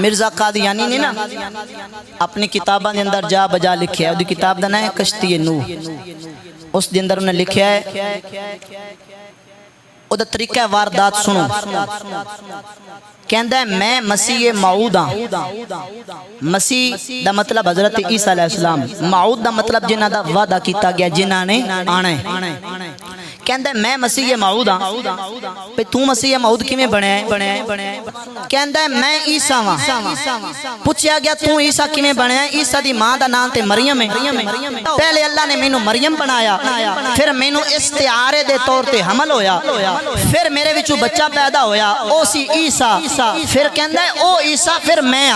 مرزا قادیانی نے نا اپنی کتاباں دے اندر جا بجا لکھیا ہے، دی کتاب دا نام ہے کشتی نوح، اس دے اندر انہیں لکھیا ہے او دا طریقہ واردات سنو، کہندہ ہے میں مسیح موعود ہاں۔ مسیح دا مطلب حضرت عیسیٰ علیہ السلام، موعود دا مطلب جنہ دا وعدہ کیتا گیا، جنہ نے آنا ہے۔ کہندہ ہے میں مسیح موعود ہاں، پہ تو مسیح موعود کی میں بنے ہیں؟ کہندہ ہے میں عیسیٰ ہاں۔ پوچھیا گیا تو عیسیٰ کی میں بنے ہیں؟ عیسیٰ دی ماں دا نام تے مریم ہے۔ پہلے اللہ نے مینوں مریم بنایا، پھر مینوں استعارے دے طور تے حمل ہویا، پھر میرے وچوں بچہ پیدا ہویا، او سی عیسیٰ، پھر کہندہ ہے او عیسیٰ، پھر میں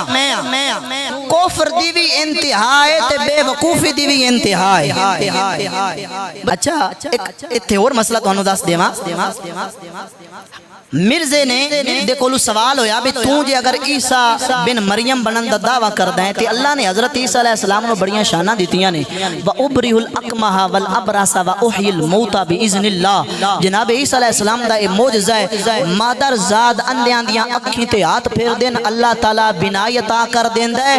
کفر دی بھی انتہا ہے تے بے وقوفی دی بھی انتہا ہے۔ اچھا اتھے اور مسئلہ تو انہوں دس دیما، مرزے نے دیکھولو سوال ہویا بھی تو جے اگر عیسیٰ بن مریم بنن دا دعویٰ کردہ ہیں تے اللہ نے حضرت عیسیٰ علیہ السلام نے بڑیاں شانہ دیتیاں نے وَأُبْرِهُ الْأَقْمَحَ وَالْأَبْرَسَ وَأُحْيِي الْمَوْتَى بِإِذْنِ اللَّهِ۔ جناب عیسیٰ علیہ السلام دا ایک معجزہ ہے، مادر زاد اندیاں دیاں اکھیں تے ہاتھ پھر دین اللہ تعالیٰ بنائی عطا کر دین ہے،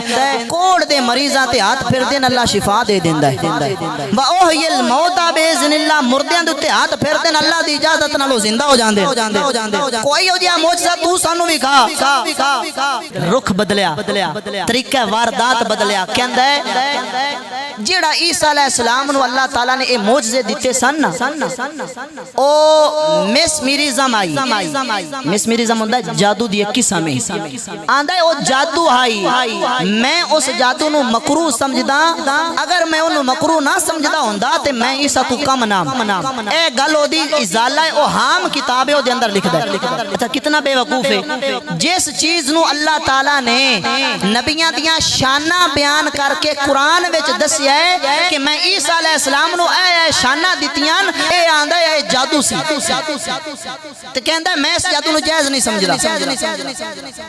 کوڑ دے مریضاں تے ہاتھ پھر دین اللہ شفا دے دین ہے، وَأُحْيِي الْمَوْتَى بِإِذْنِ اللَّهِ، مردیاں دے ہاتھ پھر دین اللہ دی اجازت نالو زندہ ہو جاندے۔ کوئی ہو جیا موجزہ تو سانو بھی کھا، رخ بدلیا، طریقہ واردات بدلیا، کہندہ ہے جیڑا عیسیٰ علیہ السلام نو اللہ تعالیٰ نے اے موجزے دیتے سن او میسمیریزم آئی، میسمیریزم ہوندہ ہے جادو دی ایک قسم ہے، آندہ ہے او جادو آئی، میں اس جادو نو مکروہ سمجھدا، اگر میں انو مکروہ نہ سمجھدا ہوندہ تے میں عیسیٰ تو کم نام، اے گلو دی ازالہ او ہام کتابیں ہو دے اندر لکھ دے۔ اچھا کتنا بے وقوف ہے، جس چیز نو اللہ تعالیٰ نے نبیاں دیاں شانہ بیان کر کے قرآن وچ دسیا ہے کہ میں عیسیٰ علیہ السلام نو اے شانہ دیتیاں، اے آندہ ہے جادو سی، تو کہندہ ہے میں اس جادو نو جائز نہیں سمجھ رہا۔